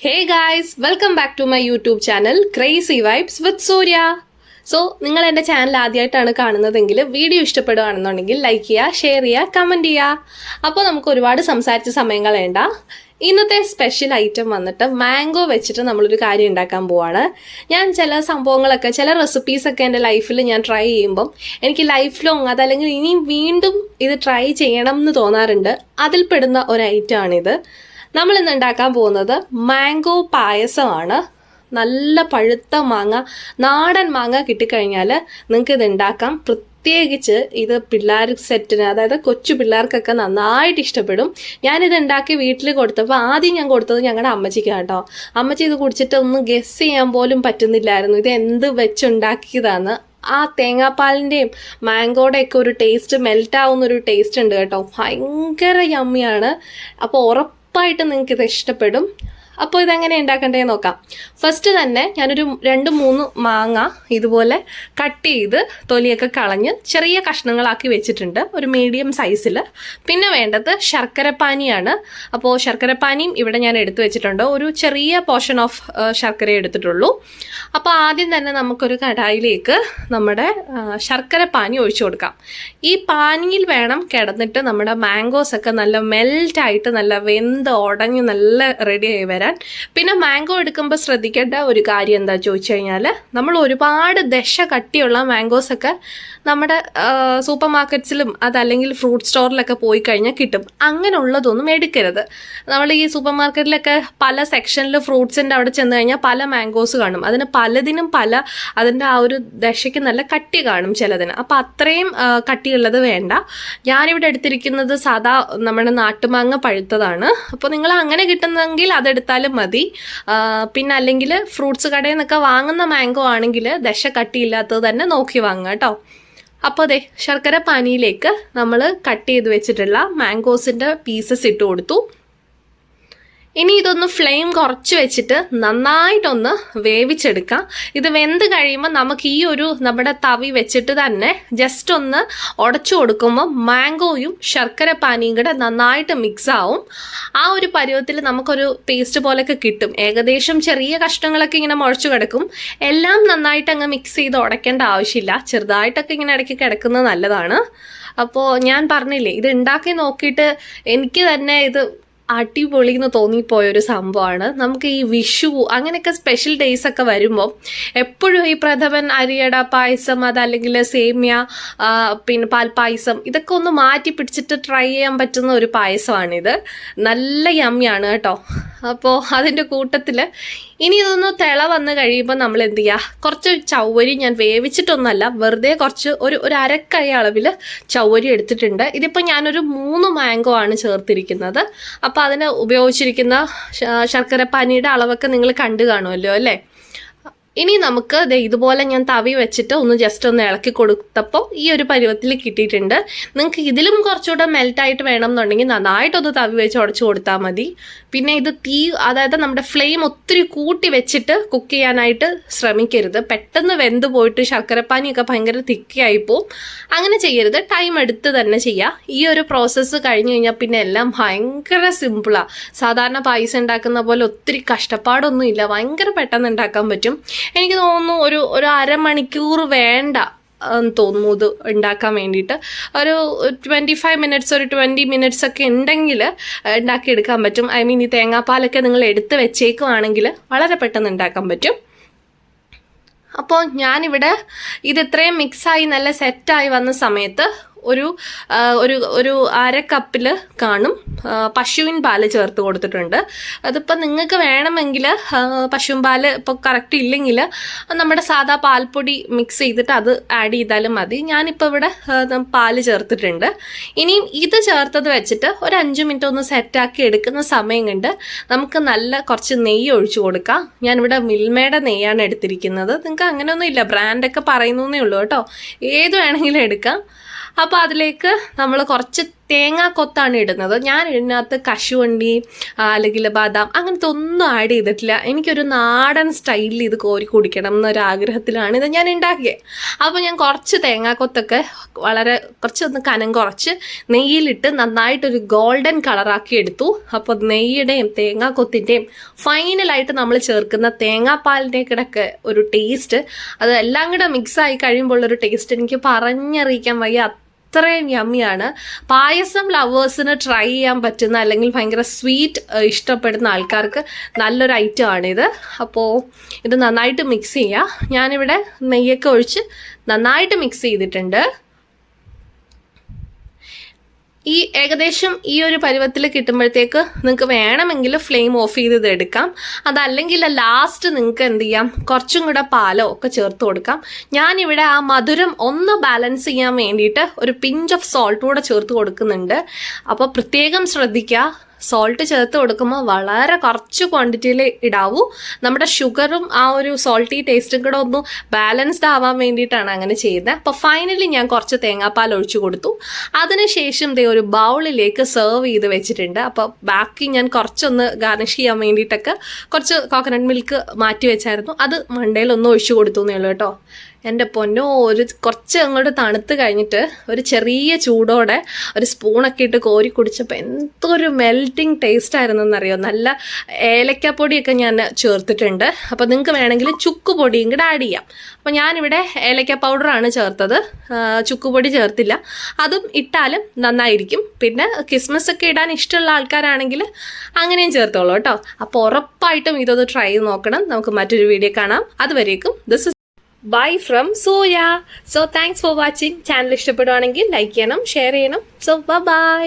Hey guys, welcome back to my YouTube channel Crazy Vibes with Surya. So നിങ്ങൾ എൻ്റെ channel ആദ്യമായിട്ടാണ് കാണുന്നതെങ്കിൽ video ഇഷ്ടപ്പെടുകയാണെന്നുണ്ടെങ്കിൽ like ചെയ്യുക, share ചെയ്യുക, കമൻറ്റ് ചെയ്യുക. അപ്പോൾ നമുക്ക് ഒരുപാട് സംസാരിച്ച സമയം കളയണ്ട. ഇന്നത്തെ സ്പെഷ്യൽ ഐറ്റം വന്നിട്ട് മാംഗോ വെച്ചിട്ട് നമ്മളൊരു കാര്യം ഉണ്ടാക്കാൻ പോവാണ്. ഞാൻ ചില സംഭവങ്ങളൊക്കെ ചില റെസിപ്പീസൊക്കെ എൻ്റെ ലൈഫിൽ ഞാൻ ട്രൈ ചെയ്യുമ്പം എനിക്ക് ലൈഫ് ലോങ് അതല്ലെങ്കിൽ ഇനിയും വീണ്ടും ഇത് ട്രൈ ചെയ്യണം എന്ന് തോന്നാറുണ്ട്. അതിൽ പെടുന്ന ഒരു ഐറ്റമാണിത്. നമ്മളിന്ന് ഉണ്ടാക്കാൻ പോകുന്നത് മാംഗോ പായസമാണ്. നല്ല പഴുത്ത മാങ്ങ, നാടൻ മാങ്ങ കിട്ടിക്കഴിഞ്ഞാൽ നിങ്ങൾക്ക് ഇത് ഉണ്ടാക്കാം. പ്രത്യേകിച്ച് ഇത് പിള്ളേർ സെറ്റിന്, അതായത് കൊച്ചു പിള്ളേർക്കൊക്കെ നന്നായിട്ട് ഇഷ്ടപ്പെടും. ഞാനിത് ഉണ്ടാക്കി വീട്ടിൽ കൊടുത്തപ്പോൾ ആദ്യം ഞാൻ കൊടുത്തത് ഞങ്ങളുടെ അമ്മച്ചിക്ക് കേട്ടോ. അമ്മച്ചി ഇത് കുടിച്ചിട്ട് ഒന്നും ഗസ് ചെയ്യാൻ പോലും പറ്റുന്നില്ലായിരുന്നു ഇത് എന്ത് വെച്ചുണ്ടാക്കിയതാന്ന്. ആ തേങ്ങാപ്പാലിൻ്റെയും മാംഗോയുടെയൊക്കെ ഒരു ടേസ്റ്റ്, മെൽറ്റാവുന്നൊരു ടേസ്റ്റ് ഉണ്ട് കേട്ടോ. ഭയങ്കര യമ്മിയാണ്. അപ്പോൾ ഉറപ്പായിട്ട് നിങ്ങൾക്കിത് ഇഷ്ടപ്പെടും. അപ്പോൾ ഇതെങ്ങനെ ഉണ്ടാക്കണ്ടേ നോക്കാം. ഫസ്റ്റ് തന്നെ ഞാനൊരു 2-3 മാങ്ങ ഇതുപോലെ കട്ട് ചെയ്ത് തൊലിയൊക്കെ കളഞ്ഞ് ചെറിയ കഷ്ണങ്ങളാക്കി വെച്ചിട്ടുണ്ട്, ഒരു മീഡിയം സൈസിൽ. പിന്നെ വേണ്ടത് ശർക്കരപ്പാനിയാണ്. അപ്പോൾ ശർക്കരപ്പാനിയും ഇവിടെ ഞാൻ എടുത്തു വെച്ചിട്ടുണ്ട്. ഒരു ചെറിയ പോർഷൻ ഓഫ് ശർക്കര എടുത്തിട്ടുള്ളൂ. അപ്പോൾ ആദ്യം തന്നെ നമുക്കൊരു കടായിലേക്ക് നമ്മുടെ ശർക്കരപ്പാനി ഒഴിച്ചു കൊടുക്കാം. ഈ പാനിയിൽ വേണം കിടന്നിട്ട് നമ്മുടെ മാംഗോസൊക്കെ നല്ല മെൽറ്റായിട്ട് നല്ല വെന്ത് ഉടഞ്ഞ് നല്ല റെഡിയായി വരാൻ. പിന്നെ മാംഗോ എടുക്കുമ്പോൾ ശ്രദ്ധിക്കേണ്ട ഒരു കാര്യം എന്താ ചോദിച്ചു കഴിഞ്ഞാൽ, നമ്മൾ ഒരുപാട് ദശ കട്ടിയുള്ള മാംഗോസൊക്കെ നമ്മുടെ സൂപ്പർ മാർക്കറ്റ്സിലും അതല്ലെങ്കിൽ ഫ്രൂട്ട് സ്റ്റോറിലൊക്കെ പോയി കഴിഞ്ഞാൽ കിട്ടും. അങ്ങനെയുള്ളതൊന്നും എടുക്കരുത്. നമ്മൾ ഈ സൂപ്പർ മാർക്കറ്റിലൊക്കെ പല സെക്ഷനിൽ ഫ്രൂട്ട്സിൻ്റെ അവിടെ ചെന്ന് കഴിഞ്ഞാൽ പല മാംഗോസ് കാണും. അതിന് പലതിനും അതിൻ്റെ ആ ഒരു ദശയ്ക്ക് നല്ല കട്ടി കാണും ചിലതിന്. അപ്പോൾ അത്രയും കട്ടിയുള്ളത് വേണ്ട. ഞാനിവിടെ എടുത്തിരിക്കുന്നത് സാധാ നമ്മുടെ നാട്ടുമാങ്ങ പഴുത്തതാണ്. അപ്പോൾ നിങ്ങൾ അങ്ങനെ കിട്ടുന്നെങ്കിൽ അതെടുത്താലും മതി. പിന്നെ അല്ലെങ്കിൽ ഫ്രൂട്ട്സ് കടയിൽ നിന്നൊക്കെ വാങ്ങുന്ന മാംഗോ ആണെങ്കിൽ ദശ കട്ടിയില്ലാത്തത് തന്നെ നോക്കി വാങ്ങുക കേട്ടോ. അപ്പോൾ അതെ, ശർക്കര പാനിയിലേക്ക് നമ്മൾ കട്ട് ചെയ്ത് വെച്ചിട്ടുള്ള മാംഗോസിൻ്റെ പീസസ് ഇട്ട് കൊടുത്തു. ഇനി ഇതൊന്ന് ഫ്ലെയിം കുറച്ച് വെച്ചിട്ട് നന്നായിട്ടൊന്ന് വേവിച്ചെടുക്കാം. ഇത് വെന്ത് കഴിയുമ്പോൾ നമുക്ക് ഈ ഒരു നമ്മുടെ തവി വെച്ചിട്ട് തന്നെ ജസ്റ്റ് ഒന്ന് ഉടച്ചു കൊടുക്കുമ്പോൾ മാംഗോയും ശർക്കര പാനിയും കൂടെ നന്നായിട്ട് മിക്സ് ആവും. ആ ഒരു പരുവത്തിൽ നമുക്കൊരു പേസ്റ്റ് പോലെയൊക്കെ കിട്ടും. ഏകദേശം ചെറിയ കഷ്ണങ്ങളൊക്കെ ഇങ്ങനെ മുഴച്ചു കിടക്കും. എല്ലാം നന്നായിട്ട് അങ്ങ് മിക്സ് ചെയ്ത് ഉടയ്ക്കേണ്ട ആവശ്യമില്ല. ചെറുതായിട്ടൊക്കെ ഇങ്ങനെ ഇടയ്ക്ക് കിടക്കുന്നത് നല്ലതാണ്. അപ്പോൾ ഞാൻ പറഞ്ഞില്ലേ, ഇത് ഉണ്ടാക്കി നോക്കിയിട്ട് എനിക്ക് തന്നെ ഇത് അടിപൊളി എന്ന് തോന്നിപ്പോയൊരു സംഭവമാണ്. നമുക്ക് ഈ വിഷു അങ്ങനെയൊക്കെ സ്പെഷ്യൽ ഡേയ്സ് ഒക്കെ വരുമ്പോൾ എപ്പോഴും ഈ പ്രഥമൻ, അരിയട പായസം, അതല്ലെങ്കിൽ സേമിയ, പിന്നെ പാൽപ്പായസം, ഇതൊക്കെ ഒന്ന് മാറ്റി പിടിച്ചിട്ട് ട്രൈ ചെയ്യാൻ പറ്റുന്ന ഒരു പായസമാണിത്. നല്ല യമ്മിയാണ് കേട്ടോ. അപ്പോൾ അതിൻ്റെ കൂട്ടത്തിൽ ഇനി ഇതൊന്ന് തിള വന്ന് കഴിയുമ്പോൾ നമ്മൾ എന്ത് ചെയ്യുക, കുറച്ച് ചവ്വരി, ഞാൻ വേവിച്ചിട്ടൊന്നുമല്ല, വെറുതെ കുറച്ച് ഒരു അരക്കൈ അളവിൽ ചവ്വരി എടുത്തിട്ടുണ്ട്. ഇതിപ്പോൾ ഞാനൊരു 3 മാംഗോ ആണ് ചേർത്തിരിക്കുന്നത്. അപ്പോൾ അതിന് ഉപയോഗിച്ചിരിക്കുന്ന ശർക്കരപ്പാനിയുടെ അളവൊക്കെ നിങ്ങൾ കണ്ടു കാണുമല്ലോ അല്ലേ. ഇനി നമുക്ക് ഇതുപോലെ ഞാൻ തവി വെച്ചിട്ട് ജസ്റ്റ് ഒന്ന് ഇളക്കി കൊടുത്തപ്പോൾ ഈ ഒരു പരുവത്തിൽ കിട്ടിയിട്ടുണ്ട്. നിങ്ങൾക്ക് ഇതിലും കുറച്ചുകൂടെ മെൽറ്റായിട്ട് വേണം എന്നുണ്ടെങ്കിൽ നന്നായിട്ടൊന്ന് തവി വെച്ച് ഉടച്ചു കൊടുത്താൽ മതി. പിന്നെ ഇത് അതായത് നമ്മുടെ ഫ്ലെയിം ഒത്തിരി കൂട്ടി വെച്ചിട്ട് കുക്ക് ചെയ്യാനായിട്ട് ശ്രമിക്കരുത്. പെട്ടെന്ന് വെന്ത് പോയിട്ട് ശർക്കരപ്പാനിയൊക്കെ ഭയങ്കര തിക്കായിപ്പോവും. അങ്ങനെ ചെയ്യരുത്. ടൈം എടുത്ത് തന്നെ ചെയ്യുക. ഈ ഒരു പ്രോസസ്സ് കഴിഞ്ഞ് കഴിഞ്ഞാൽ പിന്നെ എല്ലാം ഭയങ്കര സിമ്പിളാണ്. സാധാരണ പായസം ഉണ്ടാക്കുന്ന പോലെ ഒത്തിരി കഷ്ടപ്പാടൊന്നും ഇല്ല. ഭയങ്കര പെട്ടെന്ന് ഉണ്ടാക്കാൻ പറ്റും. എനിക്ക് തോന്നുന്നു ഒരു അരമണിക്കൂർ വേണ്ട എന്ന് തോന്നുന്നു ഇത് ഉണ്ടാക്കാൻ വേണ്ടിയിട്ട്. ഒരു 25 മിനിറ്റ്സ്, ഒരു 20 മിനിറ്റ്സ് ഒക്കെ ഉണ്ടെങ്കിൽ ഉണ്ടാക്കിയെടുക്കാൻ പറ്റും. ഐ മീൻ, ഈ തേങ്ങാപ്പാലൊക്കെ നിങ്ങൾ എടുത്ത് വെച്ചേക്കുവാണെങ്കിൽ വളരെ പെട്ടെന്ന് ഉണ്ടാക്കാൻ പറ്റും. അപ്പോൾ ഞാനിവിടെ ഇത് ഇത്രയും മിക്സായി നല്ല സെറ്റായി വന്ന സമയത്ത് ഒരു അര കപ്പിൽ കാണും പശുവിൻ പാല് ചേർത്ത് കൊടുത്തിട്ടുണ്ട്. അതിപ്പോൾ നിങ്ങൾക്ക് വേണമെങ്കിൽ പശുവിൻ പാല് ഇപ്പോൾ കറക്റ്റ് ഇല്ലെങ്കിൽ നമ്മുടെ സാധാ പാൽപ്പൊടി മിക്സ് ചെയ്തിട്ട് അത് ആഡ് ചെയ്താലും മതി. ഞാനിപ്പോൾ ഇവിടെ പാല് ചേർത്തിട്ടുണ്ട്. ഇനിയും ഇത് ചേർത്തത് വെച്ചിട്ട് ഒരു 5 മിനിറ്റ് ഒന്ന് സെറ്റാക്കി എടുക്കുന്ന സമയം കൊണ്ട് നമുക്ക് നല്ല കുറച്ച് നെയ്യ് ഒഴിച്ചു കൊടുക്കാം. ഞാനിവിടെ മിൽമയുടെ നെയ്യാണ് എടുത്തിരിക്കുന്നത്. നിങ്ങൾക്ക് അങ്ങനെയൊന്നും ഇല്ല, ബ്രാൻഡൊക്കെ പറയുന്നേ ഉള്ളൂ കേട്ടോ. ഏത് വേണമെങ്കിലും എടുക്കാം. അപ്പോൾ അതിലേക്ക് നമ്മൾ കുറച്ച് തേങ്ങാക്കൊത്താണ് ഇടുന്നത്. ഞാൻ ഇതിനകത്ത് കശുവണ്ടി അല്ലെങ്കിൽ ബാദാം അങ്ങനത്തെ ഒന്നും ആഡ് ചെയ്തിട്ടില്ല. എനിക്കൊരു നാടൻ സ്റ്റൈലിൽ ഇത് കോരി കുടിക്കണം എന്നൊരാഗ്രഹത്തിലാണ് ഇത് ഞാൻ ഉണ്ടാക്കിയത്. അപ്പോൾ ഞാൻ കുറച്ച് തേങ്ങാക്കൊത്തൊക്കെ വളരെ കുറച്ചൊന്ന് കനം കുറച്ച് നെയ്യിലിട്ട് നന്നായിട്ടൊരു ഗോൾഡൻ കളറാക്കി എടുത്തു. അപ്പോൾ നെയ്യുടെയും തേങ്ങാക്കൊത്തിൻ്റെയും ഫൈനലായിട്ട് നമ്മൾ ചേർക്കുന്ന തേങ്ങാപ്പാലിൻ്റെയൊക്കെ ഒരു ടേസ്റ്റ്, അത് എല്ലാം കൂടെ മിക്സായി കഴിയുമ്പോഴുള്ളൊരു ടേസ്റ്റ് എനിക്ക് പറഞ്ഞറിയിക്കാൻ വയ്യ, അത്രയും യമ്മിയാണ്. പായസം ലവേഴ്സിന് ട്രൈ ചെയ്യാൻ പറ്റുന്ന അല്ലെങ്കിൽ ഭയങ്കര സ്വീറ്റ് ഇഷ്ടപ്പെടുന്ന ആൾക്കാർക്ക് നല്ലൊരു ഐറ്റം ആണിത്. അപ്പോൾ ഇത് നന്നായിട്ട് മിക്സ് ചെയ്യുക. ഞാനിവിടെ നെയ്യൊക്കെ ഒഴിച്ച് നന്നായിട്ട് മിക്സ് ചെയ്തിട്ടുണ്ട്. ഈ ഏകദേശം ഈ ഒരു പരുവത്തിൽ കിട്ടുമ്പോഴത്തേക്ക് നിങ്ങൾക്ക് വേണമെങ്കിൽ ഫ്ലെയിം ഓഫ് ചെയ്ത് ഇത് എടുക്കാം. അതല്ലെങ്കിൽ ലാസ്റ്റ് നിങ്ങൾക്ക് എന്ത് ചെയ്യാം, കുറച്ചും കൂടെ പാലോ ഒക്കെ ചേർത്ത് കൊടുക്കാം. ഞാനിവിടെ ആ മധുരം ഒന്ന് ബാലൻസ് ചെയ്യാൻ വേണ്ടിയിട്ട് ഒരു പിഞ്ച് ഓഫ് സോൾട്ട് കൂടെ ചേർത്ത് കൊടുക്കുന്നുണ്ട്. അപ്പോൾ പ്രത്യേകം ശ്രദ്ധിക്കുക, സോൾട്ട് ചേർത്ത് കൊടുക്കുമ്പോൾ വളരെ കുറച്ച് ക്വാണ്ടിറ്റിയിൽ ഇടാവൂ. നമ്മുടെ ഷുഗറും ആ ഒരു സോൾട്ടി ടേസ്റ്റും കൂടെ ഒന്ന് ബാലൻസ്ഡ് ആവാൻ വേണ്ടിയിട്ടാണ് അങ്ങനെ ചെയ്യുന്നത്. അപ്പോൾ ഫൈനലി ഞാൻ കുറച്ച് തേങ്ങാപ്പാൽ ഒഴിച്ചു കൊടുത്തു. അതിനുശേഷം ഒരു ബൗളിലേക്ക് സെർവ് ചെയ്ത് വെച്ചിട്ടുണ്ട്. അപ്പോൾ ബാക്കി ഞാൻ കുറച്ചൊന്ന് ഗാർണിഷ് ചെയ്യാൻ വേണ്ടിയിട്ടൊക്കെ കുറച്ച് കോക്കനട്ട് മിൽക്ക് മാറ്റി വെച്ചായിരുന്നു. അത് മണ്ടയിലൊന്ന് ഒഴിച്ചു കൊടുത്തു എന്നേ ഉള്ളൂ കേട്ടോ. എൻ്റെ പൊന്നോ, കുറച്ച് അങ്ങോട്ട് തണുത്ത് കഴിഞ്ഞിട്ട് ഒരു ചെറിയ ചൂടോടെ ഒരു സ്പൂണൊക്കെ ഇട്ട് കോരി കുടിച്ചപ്പോൾ എന്തൊരു മെൽറ്റിംഗ് ടേസ്റ്റ് ആയിരുന്നെന്നറിയോ. നല്ല ഏലക്കപ്പൊടിയൊക്കെ ഞാൻ ചേർത്തിട്ടുണ്ട്. അപ്പോൾ നിങ്ങൾക്ക് വേണമെങ്കിൽ ചുക്കുപൊടിയും കൂടെ ആഡ് ചെയ്യാം. അപ്പോൾ ഞാനിവിടെ ഏലക്ക പൗഡറാണ് ചേർത്തത്, ചുക്കുപൊടി ചേർത്തില്ല. അതും ഇട്ടാലും നന്നായിരിക്കും. പിന്നെ കിസ്മസ് ഒക്കെ ഇടാൻ ഇഷ്ടമുള്ള ആൾക്കാരാണെങ്കിൽ അങ്ങനെയും ചേർത്തോളൂ കേട്ടോ. അപ്പോൾ ഉറപ്പായിട്ടും ഇതൊന്ന് ട്രൈ ചെയ്ത് നോക്കണം. നമുക്ക് മറ്റൊരു വീഡിയോ കാണാം. അതുവരേക്കും this is bye from Soya. So thanks for watching. Channel ഇഷ്ടപ്പെടുവാണെങ്കിൽ ലൈക്ക് ചെയ്യണം, ഷെയർ ചെയ്യണം. So by.